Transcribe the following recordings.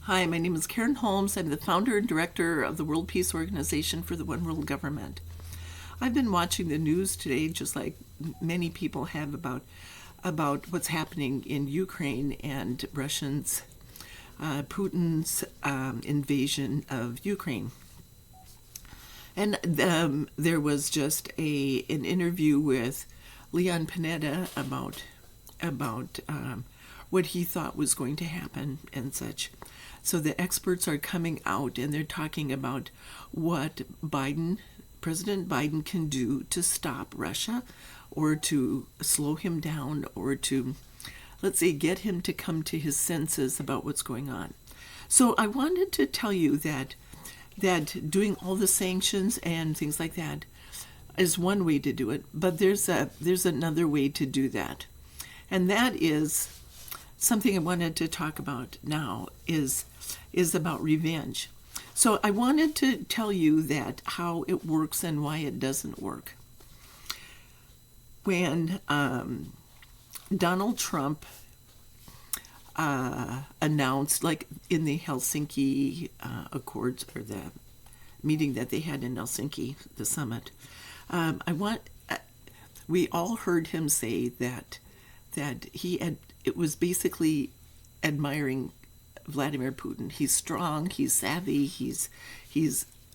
Hi, my name is Karen Holmes. I'm the founder and director of the World Peace Organization for the One World Government. I've been watching the news today, just like many people have, about what's happening in Ukraine and Putin's invasion of Ukraine. And there was just an interview with Leon Panetta about what he thought was going to happen and such. So the experts are coming out and they're talking about what President Biden can do to stop Russia or to slow him down or to, let's say, get him to come to his senses about what's going on. So I wanted to tell you that doing all the sanctions and things like that is one way to do it, but there's another way to do that. And that is something I wanted to talk about now is about revenge. So I wanted to tell you that how it works and why it doesn't work. When Donald Trump announced, like in the Helsinki Accords, or the meeting that they had in Helsinki, the summit, we all heard him say that it was basically admiring Vladimir Putin. He's strong, he's savvy, he's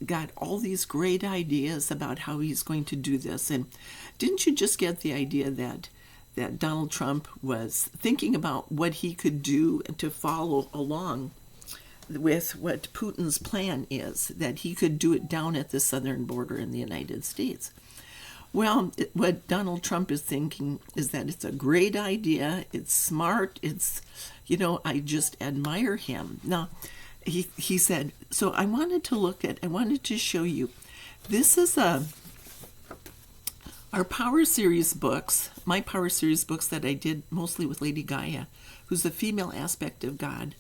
got all these great ideas about how he's going to do this. And didn't you just get the idea that Donald Trump was thinking about what he could do to follow along with what Putin's plan is, that he could do it down at the southern border in the United States? Well, what Donald Trump is thinking is that it's a great idea, it's smart, I just admire him. Now, he said, so I wanted to show you, this is our Power Series books, my Power Series books that I did mostly with Lady Gaia, who's the female aspect of God.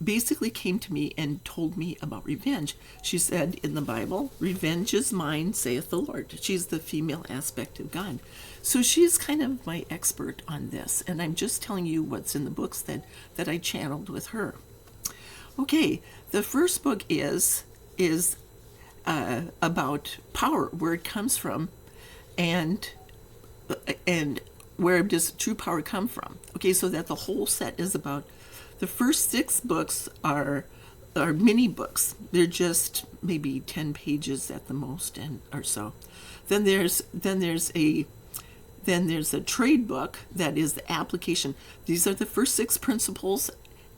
Basically came to me and told me about revenge. She said in the Bible, "Revenge is mine, saith the Lord." She's the female aspect of God. So she's kind of my expert on this, and I'm just telling you what's in the books that I channeled with her. Okay, the first book is about power, where it comes from, and where does true power come from. Okay, so that the whole set is about. The first 6 books are mini books. They're just maybe 10 pages at the most, or so. Then there's a trade book that is the application. These are the first 6 principles,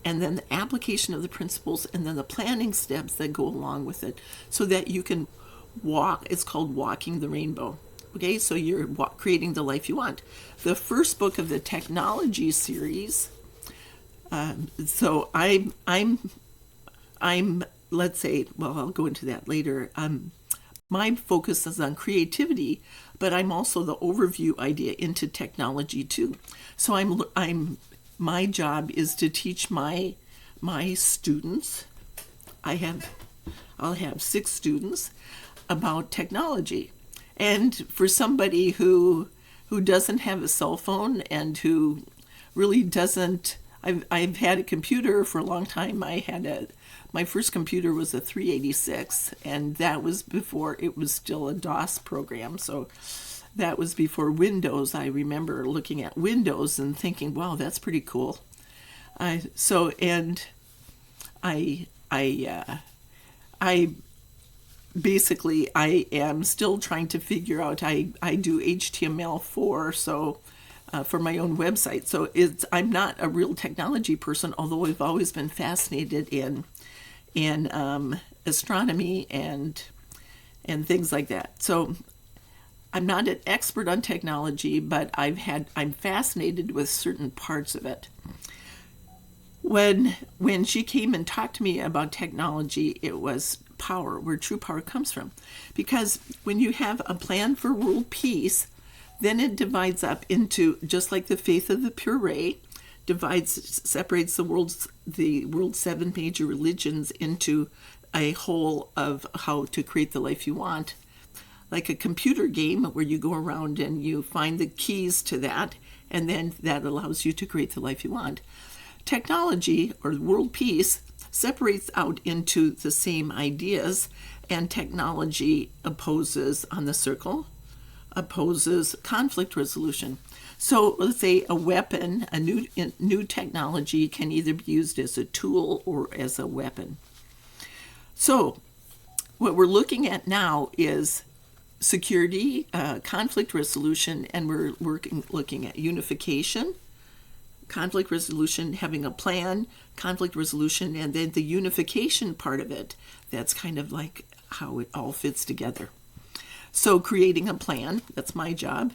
and then the application of the principles, and then the planning steps that go along with it, so that you can walk. It's called Walking the Rainbow. Okay, so you're creating the life you want. The first book of the technology series. So I'm let's say, well, I'll go into that later. My focus is on creativity, but I'm also the overview idea into technology too. So my job is to teach my students. I'll have 6 students about technology, and for somebody who doesn't have a cell phone and who really doesn't. I've had a computer for a long time. My first computer was a 386, and that was before it was still a DOS program. So that was before Windows. I remember looking at Windows and thinking, wow, that's pretty cool. I basically am still trying to figure out. I do HTML4, so. For my own website. So I'm not a real technology person, although I've always been fascinated in astronomy and things like that. So I'm not an expert on technology, but I'm fascinated with certain parts of it. When she came and talked to me about technology, it was power, where true power comes from. Because when you have a plan for world peace, then it divides up into, just like the faith of the pure ray separates the world's 7 major religions into a whole of how to create the life you want. Like a computer game where you go around and you find the keys to that, and then that allows you to create the life you want. technology or world peace separates out into the same ideas, and technology opposes on the circle, opposes conflict resolution. So let's say a weapon, a new technology can either be used as a tool or as a weapon. So what we're looking at now is security, conflict resolution, and we're looking at unification, conflict resolution, having a plan, conflict resolution, and then the unification part of it. That's kind of like how it all fits together. So creating a plan, that's my job,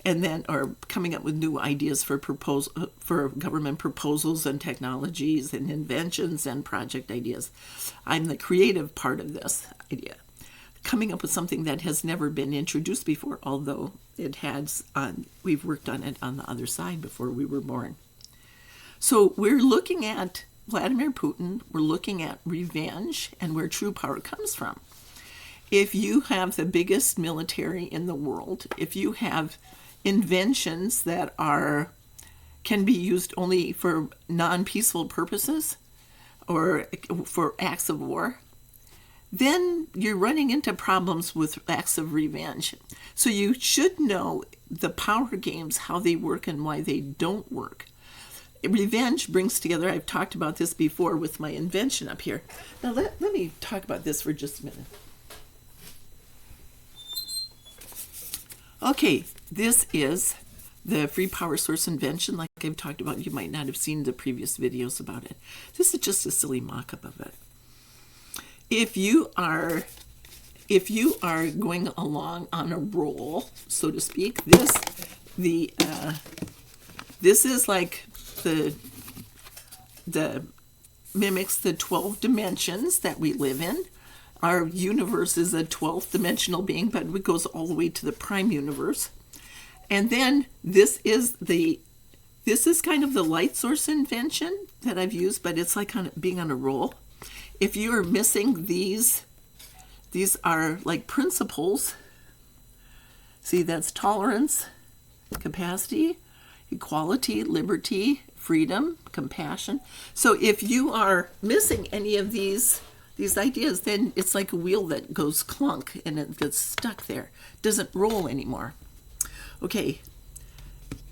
and then or coming up with new ideas for government proposals and technologies and inventions and project ideas. I'm the creative part of this idea. Coming up with something that has never been introduced before, although it has. We've worked on it on the other side before we were born. So we're looking at Vladimir Putin, we're looking at revenge and where true power comes from. If you have the biggest military in the world, if you have inventions that can be used only for non-peaceful purposes or for acts of war, then you're running into problems with acts of revenge. So you should know the power games, how they work and why they don't work. Revenge brings together, I've talked about this before with my invention up here. Now let me talk about this for just a minute. Okay, this is the free power source invention, like I've talked about. You might not have seen the previous videos about it. This is just a silly mock-up of it. If you are going along on a roll, so to speak, this is like the mimics the 12 dimensions that we live in. Our universe is a 12th dimensional being, but it goes all the way to the prime universe. And then this is kind of the light source invention that I've used, but it's like being on a roll. If you are missing these are like principles. See, that's tolerance, capacity, equality, liberty, freedom, compassion. So if you are missing any of these ideas, then it's like a wheel that goes clunk and it gets stuck there. It doesn't roll anymore. Okay,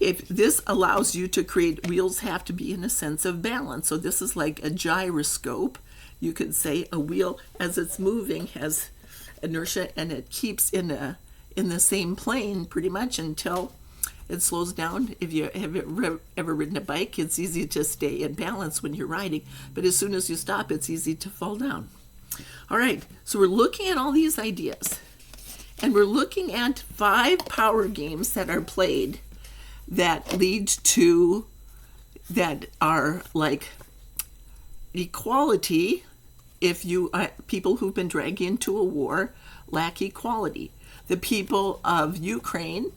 if this allows you to create, wheels have to be in a sense of balance. So this is like a gyroscope. You could say a wheel, as it's moving, has inertia, and it keeps in the same plane pretty much until it slows down. If you have ever ridden a bike, it's easy to stay in balance when you're riding, but as soon as you stop, it's easy to fall down. All right, so we're looking at all these ideas, and we're looking at 5 power games that are played that lead to, that are like equality. If you people who've been dragged into a war lack equality. The people of Ukraine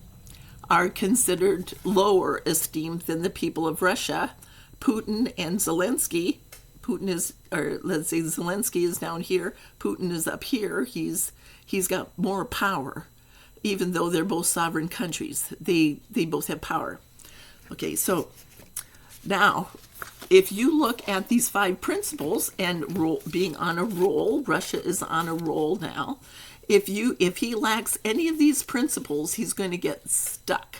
are considered lower esteemed than the people of Russia. Putin and Zelensky. Let's say Zelensky is down here. Putin is up here. He's got more power, even though they're both sovereign countries. They both have power. Okay, so now, if you look at these 5 principles and being on a roll, Russia is on a roll now. If he lacks any of these principles, he's going to get stuck.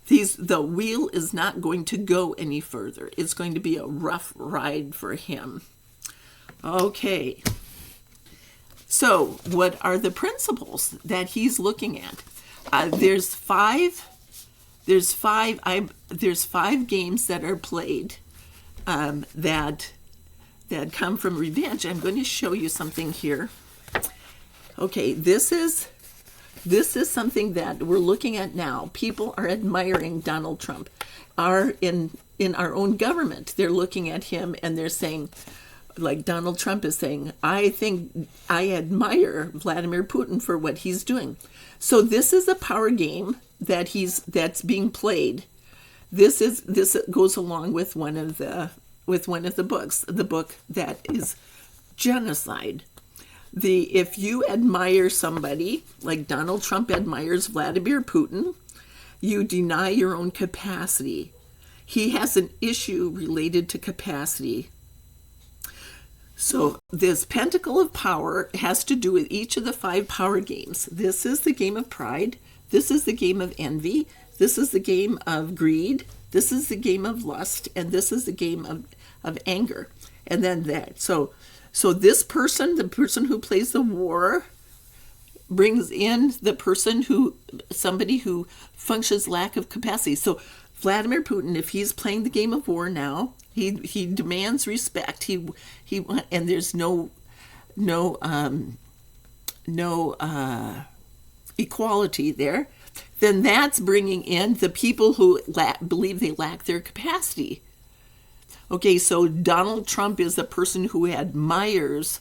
The wheel is not going to go any further. It's going to be a rough ride for him. Okay. So, what are the principles that he's looking at? There's five games that are played that come from revenge. I'm going to show you something here. Okay, this is something that we're looking at now. People are admiring Donald Trump. In our own government, they're looking at him and they're saying, like Donald Trump is saying, I admire Vladimir Putin for what he's doing. So this is a power game that's being played. This goes along with one of the books, the book that is genocide. If you admire somebody like Donald Trump admires Vladimir Putin, you deny your own capacity. he has an issue related to capacity. So this pentacle of power has to do with each of the 5 power games. This is the game of pride. This is the game of envy. This is the game of greed. This is the game of lust. And this is the game of anger. And then that. So this person, the person who plays the war, brings in somebody who functions lack of capacity. So Vladimir Putin, if he's playing the game of war now, he demands respect. And there's no equality there. Then that's bringing in the people who believe they lack their capacity. Okay, so Donald Trump is the person who admires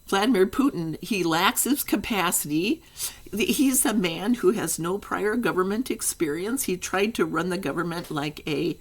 Vladimir Putin. He lacks his capacity. He's a man who has no prior government experience. He tried to run the government like a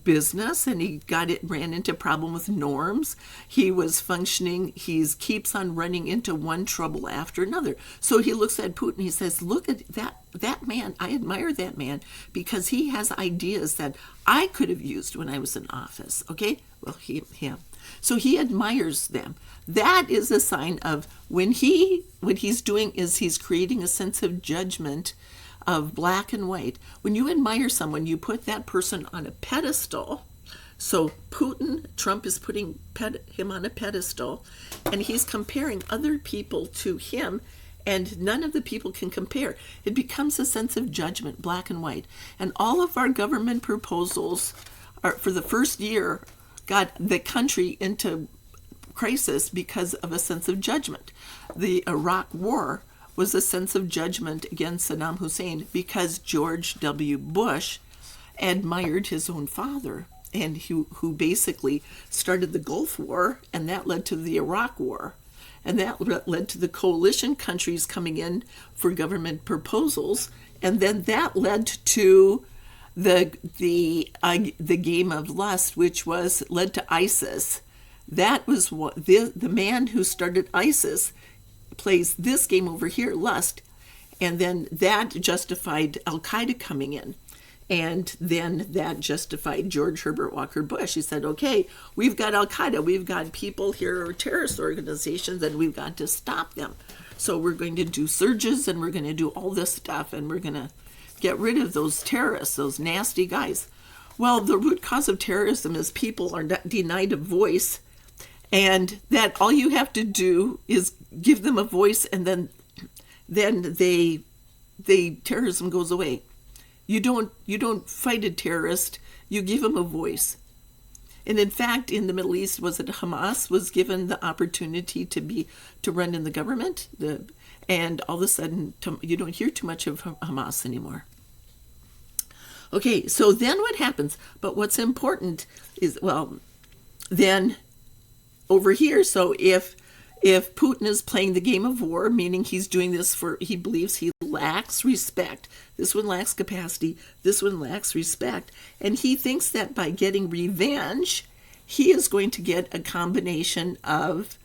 business, and he ran into problem with norms. He was functioning. He keeps on running into one trouble after another. So he looks at Putin. He says, "Look at that man. I admire that man because he has ideas that I could have used when I was in office." Okay, well, him. So he admires them. That is a sign of what he's doing is he's creating a sense of judgment of black and white. When you admire someone, you put that person on a pedestal. So Trump is putting him on a pedestal, and he's comparing other people to him, and none of the people can compare. It becomes a sense of judgment, black and white. And all of our government proposals for the first year got the country into crisis because of a sense of judgment. The Iraq War was a sense of judgment against Saddam Hussein because George W. Bush admired his own father, and who basically started the Gulf War, and that led to the Iraq War. And that led to the coalition countries coming in for government proposals, and then that led to the game of lust, which led to ISIS. That was what the man who started ISIS plays this game over here, lust, and then that justified Al-Qaeda coming in, and then that justified George Herbert Walker Bush. He said, okay, we've got Al-Qaeda, we've got people here who are terrorist organizations, and we've got to stop them. So we're going to do surges, and we're going to do all this stuff, and we're going to get rid of those terrorists, those nasty guys. Well, the root cause of terrorism is people are denied a voice, and that all you have to do is give them a voice, and then terrorism goes away. You don't fight a terrorist, you give him a voice. And in fact, in the Middle East, was it Hamas was given the opportunity to run in the government, and all of a sudden you don't hear too much of Hamas anymore. Okay, so then what happens? But what's important is, well, then over here, so if Putin is playing the game of war, meaning he's doing this he believes he lacks respect. This one lacks capacity. This one lacks respect. And he thinks that by getting revenge, he is going to get a combination of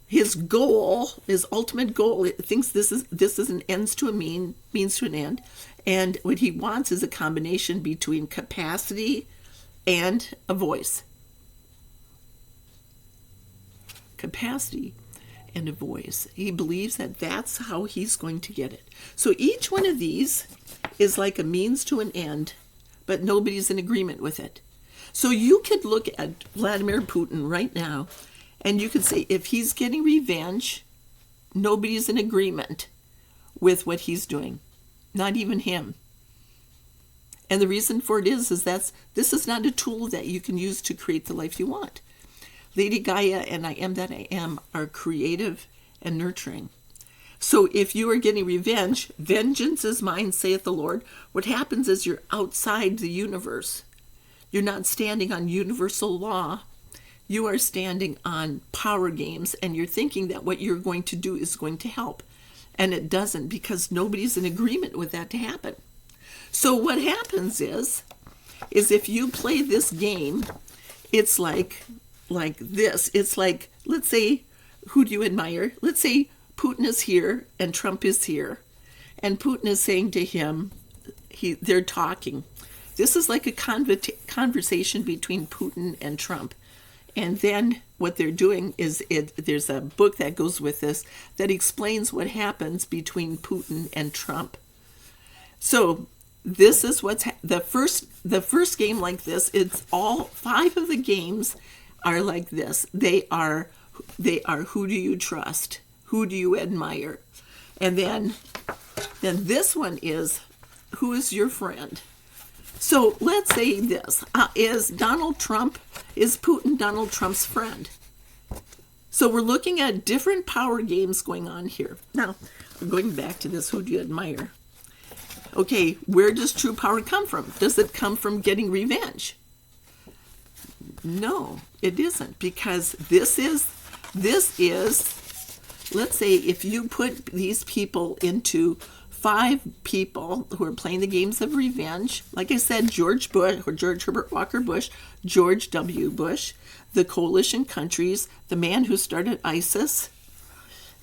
his goal, his ultimate goal. He thinks this is an ends to a means to an end. And what he wants is a combination between capacity and a voice. Capacity and a voice. He believes that that's how he's going to get it. So each one of these is like a means to an end, but nobody's in agreement with it. So you could look at Vladimir Putin right now, and you could say if he's getting revenge, nobody's in agreement with what he's doing. Not even him. And the reason for it is that this is not a tool that you can use to create the life you want. Lady Gaia and I Am That I Am are creative and nurturing. So if you are getting revenge, vengeance is mine, saith the Lord. What happens is you're outside the universe. You're not standing on universal law. You are standing on power games, and you're thinking that what you're going to do is going to help. And it doesn't, because nobody's in agreement with that to happen. So what happens is if you play this game, it's like this. It's like, let's say, who do you admire? Let's say Putin is here and Trump is here. And Putin is saying to him, they're talking. This is like a conversation between Putin and Trump. And then what they're doing is there's a book that goes with this that explains what happens between Putin and Trump. So this is what's the first game like this. It's all 5 of the games are like this. They are who do you trust? Who do you admire? And then this one is who is your friend? So let's say this, is Putin Donald Trump's friend? So we're looking at different power games going on here. Now, going back to this, who do you admire? Okay, where does true power come from? Does it come from getting revenge? No, it isn't, because this is, let's say if you put these people into 5 people who are playing the games of revenge, like I said, George Bush, or George Herbert Walker Bush, George W. Bush, the coalition countries, the man who started ISIS,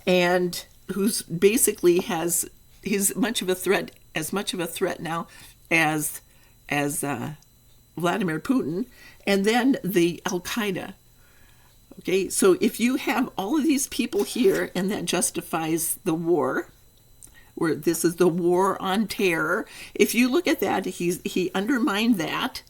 and who's basically he's much of a threat now as Vladimir Putin, and then the Al-Qaeda. Okay, so if you have all of these people here, and that justifies the war, where this is the war on terror. If you look at that, he undermined that.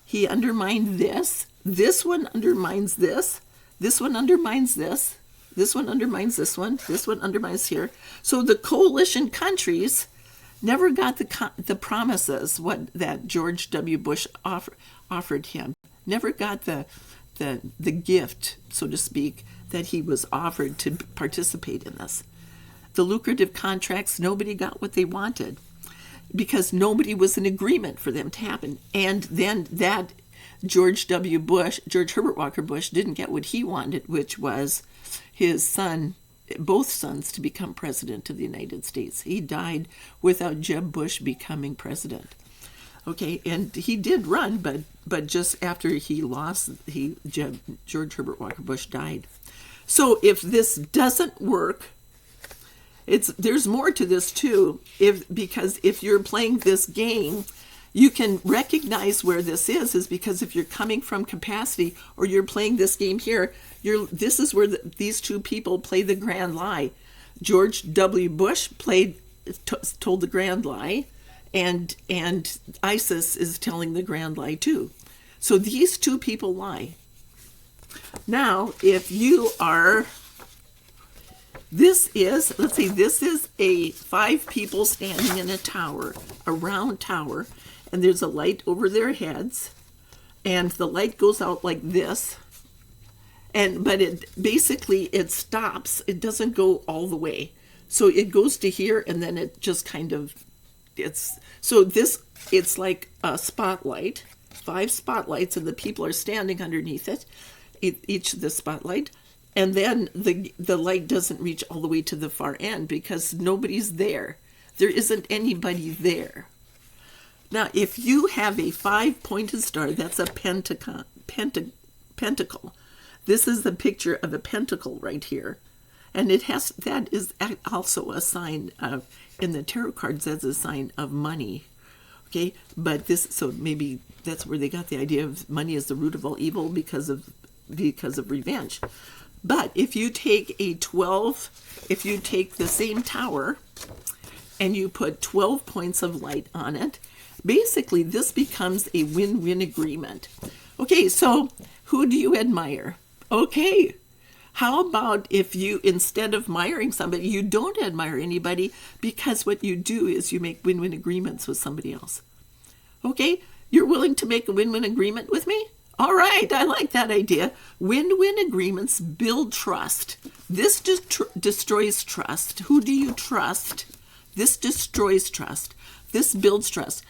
He undermined this. This one undermines this. This one undermines this. This one undermines this one. This one undermines here. So the coalition countries never got the promises that George W. Bush offered him. Never got the gift, so to speak, that he was offered to participate in this. The lucrative contracts, nobody got what they wanted because nobody was in agreement for them to happen. And then that George Herbert Walker Bush didn't get what he wanted, which was his son, both sons, to become president of the United States. He died without Jeb Bush becoming president. Okay, and he did run, but just after he lost, George Herbert Walker Bush died. So if this doesn't work, there's more to this too, because if you're playing this game, you can recognize where this is because if you're coming from capacity or you're playing this game here, this is where these 2 people play the grand lie. George W. Bush told the grand lie, and ISIS is telling the grand lie too. So these 2 people lie. Now, if you are, let's say this is 5 people standing in a round tower, and there's a light over their heads, and the light goes out like this, but it stops. It doesn't go all the way. So it goes to here, and then it just kind of, it's like a spotlight, 5 spotlights, and the people are standing underneath it, each of the spotlight. And then the light doesn't reach all the way to the far end because nobody's there. There isn't anybody there. Now, if you have a 5-pointed star, that's a pentacle. This is the picture of a pentacle right here. And that is also a sign of, in the tarot cards, that's a sign of money. Okay, but so maybe that's where they got the idea of money as the root of all evil because of revenge. But if you take if you take the same tower and you put 12 points of light on it, basically this becomes a win-win agreement. Okay, so who do you admire? Okay, how about if you, instead of admiring somebody, you don't admire anybody, because what you do is you make win-win agreements with somebody else. Okay, you're willing to make a win-win agreement with me? All right, I like that idea. Win-win agreements build trust. This destroys trust. Who do you trust? This destroys trust. This builds trust.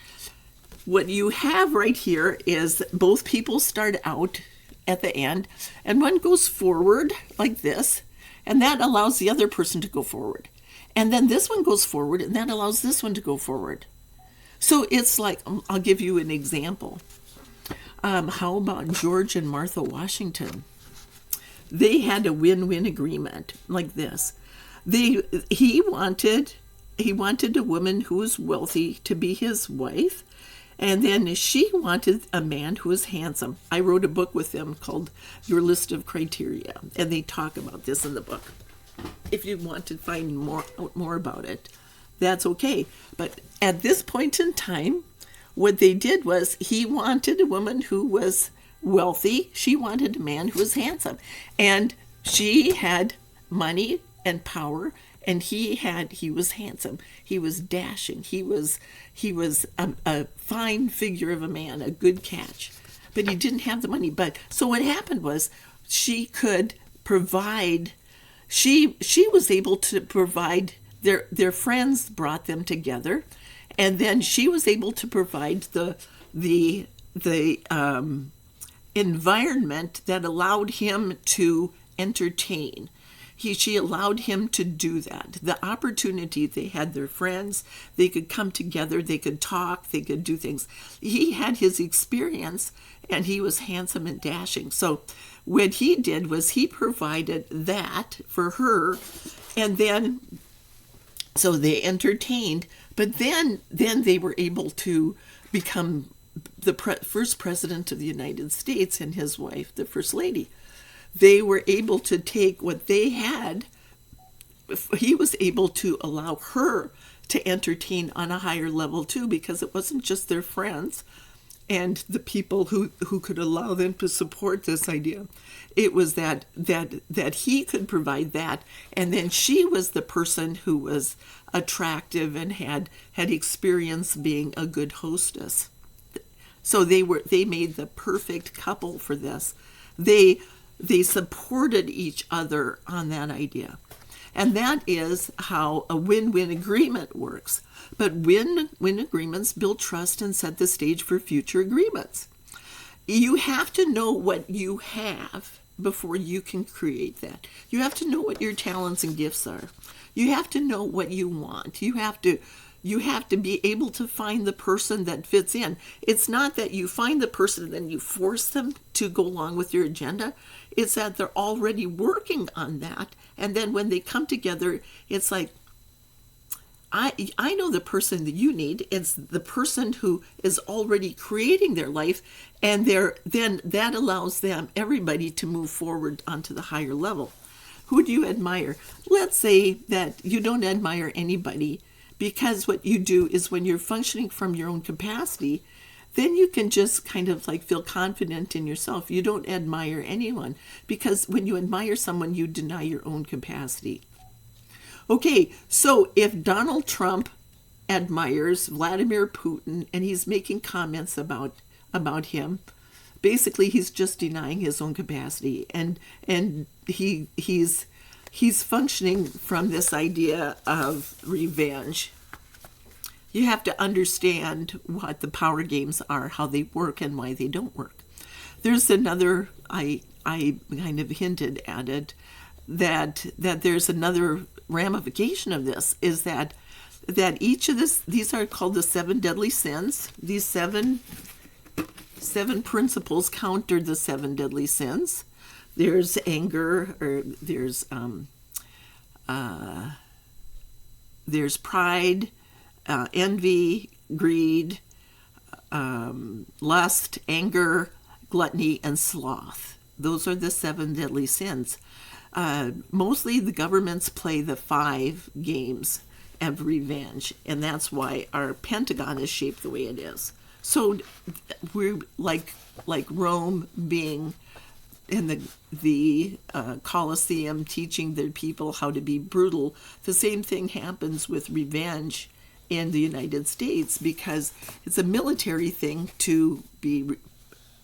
What you have right here is both people start out at the end, and one goes forward like this, and that allows the other person to go forward. And then this one goes forward, and that allows this one to go forward. So it's like, I'll give you an example. How about George and Martha Washington? They had a win-win agreement like this. He wanted a woman who was wealthy to be his wife, And then she wanted a man who was handsome. I wrote a book with them called Your List of Criteria, and they talk about this in the book. If you want to find more about it, that's okay. But at this point in time, what they did was he wanted a woman who was wealthy. She wanted a man who was handsome. And she had money and power, and he was handsome. He was dashing. He was a fine figure of a man, a good catch. But he didn't have the money. But so what happened was she could provide, she was able to provide, their friends brought them together, and then she was able to provide the environment that allowed him to entertain. She allowed him to do that. The opportunity, they had their friends, they could come together, they could talk, they could do things. He had his experience, and he was handsome and dashing. So what he did was he provided that for her, and then so they entertained, but then they were able to become the first president of the United States and his wife, the first lady. They were able to take what they had. He was able to allow her to entertain on a higher level too, because it wasn't just their friends and the people who could allow them to support this idea. It was that he could provide that, and then she was the person who was attractive and had experience being a good hostess. So they made the perfect couple for this. They supported each other on that idea. And that is how a win-win agreement works. But win-win agreements build trust and set the stage for future agreements. You have to know what you have before you can create that. You have to know what your talents and gifts are. You have to know what you want. You have to be able to find the person that fits in. It's not that you find the person and then you force them to go along with your agenda. It's that they're already working on that. And then when they come together, it's like, I know the person that you need. It's the person who is already creating their life. And then that allows everybody to move forward onto the higher level. Who do you admire? Let's say that you don't admire anybody, because what you do is when you're functioning from your own capacity, then you can just kind of like feel confident in yourself. You don't admire anyone, because when you admire someone, you deny your own capacity. Okay, so if Donald Trump admires Vladimir Putin and he's making comments about him, basically he's just denying his own capacity, and he's functioning from this idea of revenge. You have to understand what the power games are, how they work, and why they don't work. There's another, I kind of hinted at it, that there's another ramification of this, is that each of these are called the 7 deadly sins. These seven principles counter the 7 deadly sins. There's anger, or there's pride, envy, greed, lust, anger, gluttony, and sloth. Those are the 7 deadly sins. Mostly the governments play the 5 games of revenge, and that's why our Pentagon is shaped the way it is. So we're like Rome being in the Colosseum, teaching their people how to be brutal. The same thing happens with revenge in the United States, because it's a military thing to be,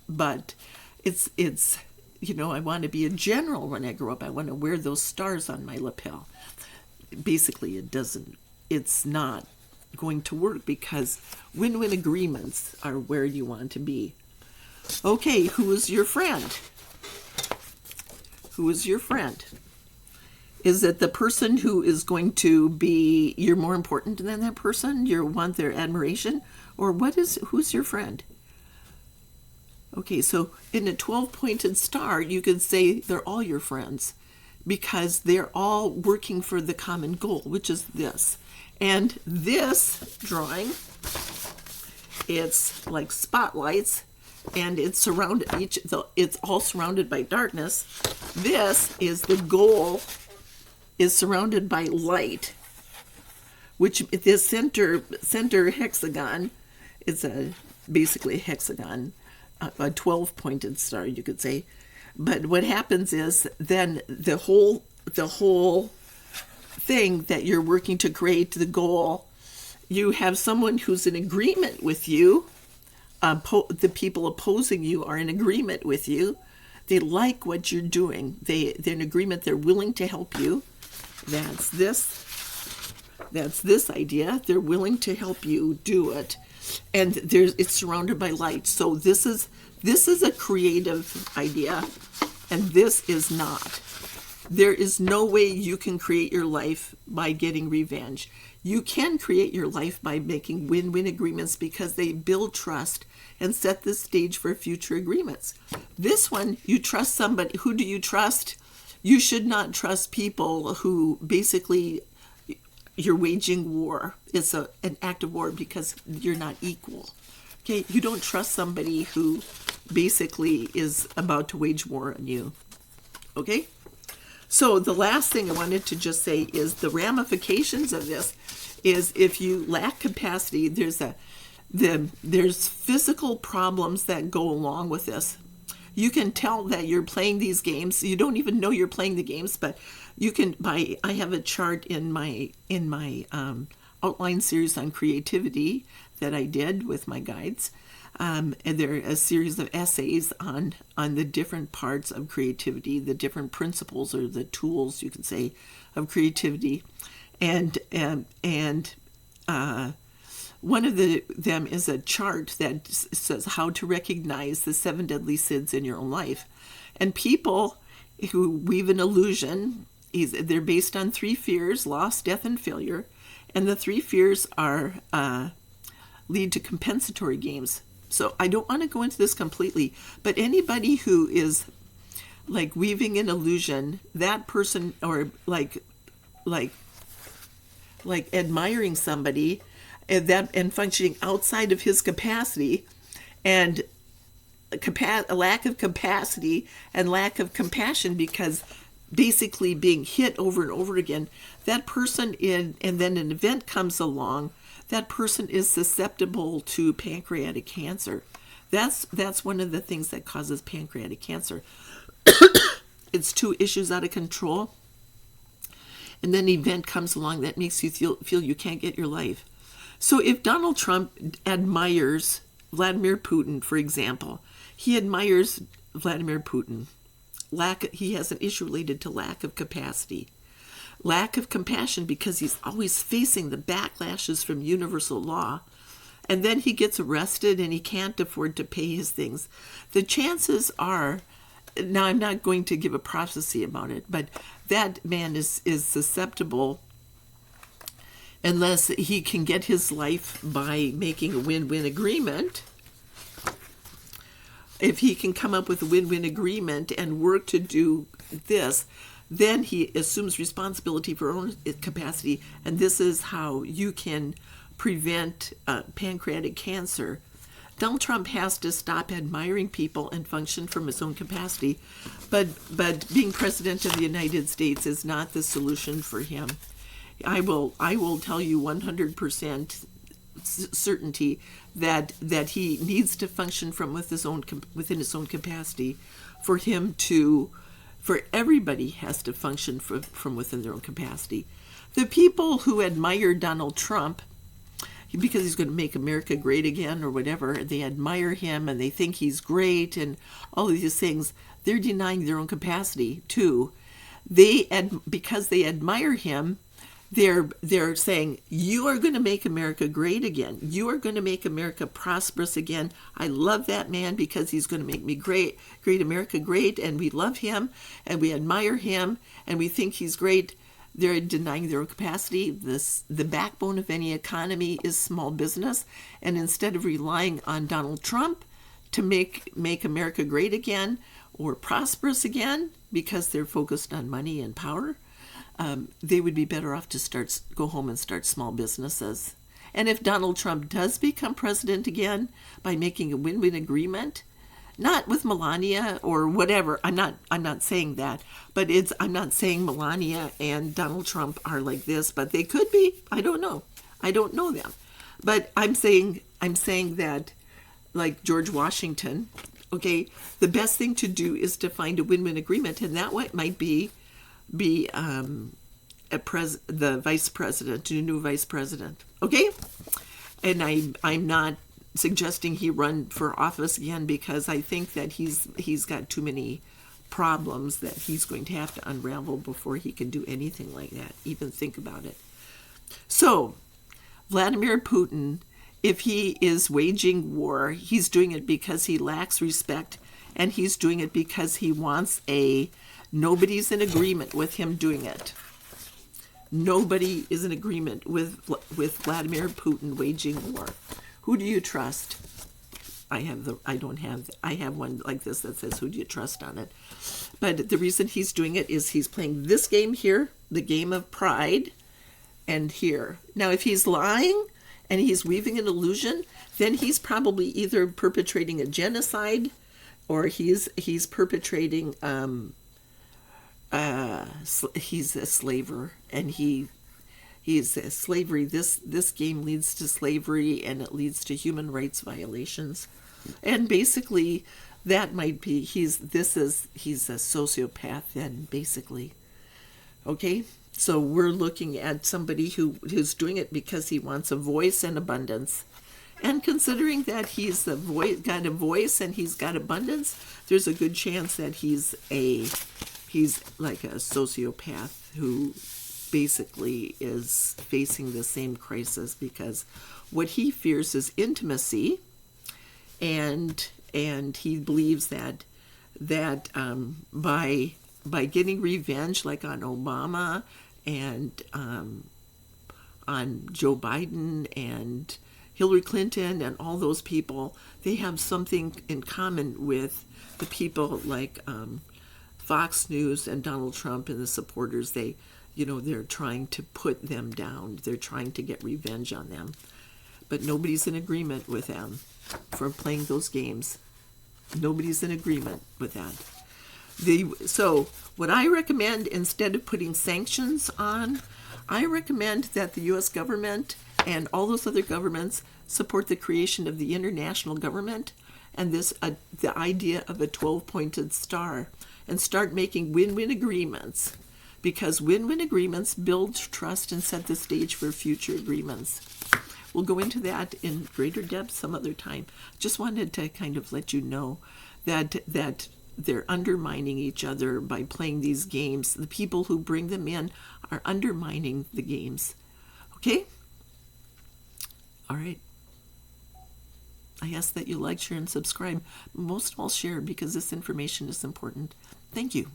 but it's I want to be a general when I grow up. I want to wear those stars on my lapel. Basically, it's not going to work, because win-win agreements are where you want to be. Okay, who is your friend? Who is your friend? Is it the person who is going to be, you're more important than that person? You want their admiration? Or who's your friend? Okay, so in a 12-pointed star, you could say they're all your friends, because they're all working for the common goal, which is this. And this drawing it's like spotlights, and it's all surrounded by darkness. This is the goal, is surrounded by light, which this center hexagon is basically a hexagon, a 12-pointed star, you could say. But what happens is then the whole thing that you're working to create, the goal, you have someone who's in agreement with you. The people opposing you are in agreement with you. They like what you're doing. They're in agreement. They're willing to help you. That's this idea. They're willing to help you do it. And it's surrounded by light. So this is a creative idea, and this is not. There is no way you can create your life by getting revenge. You can create your life by making win-win agreements because they build trust and set the stage for future agreements. This one, you trust somebody. Who do you trust? You should not trust people who basically you're waging war. It's an act of war because you're not equal. Okay, you don't trust somebody who basically is about to wage war on you. Okay? So the last thing I wanted to just say is the ramifications of this is if you lack capacity, there's physical problems that go along with this. You can tell that you're playing these games. You don't even know you're playing the games, but you can I have a chart in my outline series on creativity that I did with my guides. And there are a series of essays on the different parts of creativity, the different principles or the tools, you could say, of creativity. And one of them is a chart that says how to recognize the 7 deadly sins in your own life. And people who weave an illusion, they're based on 3 fears: loss, death, and failure. And the 3 fears are lead to compensatory games. So I don't want to go into this completely, but anybody who is like weaving an illusion, that person, or like admiring somebody and functioning outside of his capacity, and a lack of capacity and lack of compassion because basically being hit over and over again, that person and then an event comes along, that person is susceptible to pancreatic cancer. That's one of the things that causes pancreatic cancer. It's 2 issues out of control, and then an event comes along that makes you feel you can't get your life. So if Donald Trump admires Vladimir Putin, for example, he admires Vladimir Putin. He has an issue related to lack of capacity. Lack of compassion because he's always facing the backlashes from universal law. And then he gets arrested and he can't afford to pay his things. The chances are, now I'm not going to give a prophecy about it, but that man is susceptible unless he can get his life by making a win-win agreement. If he can come up with a win-win agreement and work to do this, then he assumes responsibility for own capacity, and this is how you can prevent pancreatic cancer. Donald Trump has to stop admiring people and function from his own capacity, but being president of the United States is not the solution for him. I will tell you 100% certainty that he needs to function within his own capacity. For everybody has to function from within their own capacity. The people who admire Donald Trump because he's going to make America great again or whatever, they admire him and they think he's great and all of these things, they're denying their own capacity too. Because they admire him, they're saying, you are going to make America great again. You are going to make America prosperous again. I love that man because he's going to make me great America great, and we love him and we admire him and we think he's great. They're denying their own capacity. The backbone of any economy is small business, and instead of relying on Donald Trump to make America great again or prosperous again because they're focused on money and power, they would be better off to go home and start small businesses And if Donald Trump does become president again by making a win-win agreement, not with Melania or whatever, I'm not saying that, but I'm not saying Melania and Donald Trump are like this, but they could be. I don't know them. But I'm saying that, like George Washington, okay, the best thing to do is to find a win-win agreement, and that might be the vice president, a new vice president, okay? And I'm not suggesting he run for office again, because I think that he's got too many problems that he's going to have to unravel before he can do anything like that, even think about it. So Vladimir Putin, if he is waging war, he's doing it because he lacks respect, and he's doing it because he wants nobody's in agreement with him doing it. Nobody is in agreement with Vladimir Putin waging war. Who do you trust? I have one like this that says, who do you trust on it? But the reason he's doing it is he's playing this game here, the game of pride, and here. Now, if he's lying and he's weaving an illusion, then he's probably either perpetrating a genocide, or he's perpetrating he's a slaver, and he's a slavery. This game leads to slavery, and it leads to human rights violations. And basically that might be he's a sociopath then, basically. Okay? So we're looking at somebody who's doing it because he wants a voice and abundance. And considering that he's got a voice and he's got abundance, there's a good chance that he's like a sociopath who basically is facing the same crisis, because what he fears is intimacy, and he believes that by getting revenge, like on Obama and on Joe Biden and Hillary Clinton and all those people, they have something in common with the people like Fox News and Donald Trump and the supporters. They're trying to put them down. They're trying to get revenge on them. But nobody's in agreement with them for playing those games. Nobody's in agreement with that. So what I recommend, instead of putting sanctions on, I recommend that the U.S. government and all those other governments support the creation of the international government and the idea of a 12-pointed star, and start making win-win agreements, because win-win agreements build trust and set the stage for future agreements. We'll go into that in greater depth some other time. Just wanted to kind of let you know that they're undermining each other by playing these games. The people who bring them in are undermining the games. Okay? All right. I ask that you like, share, and subscribe. Most of all, share, because this information is important. Thank you.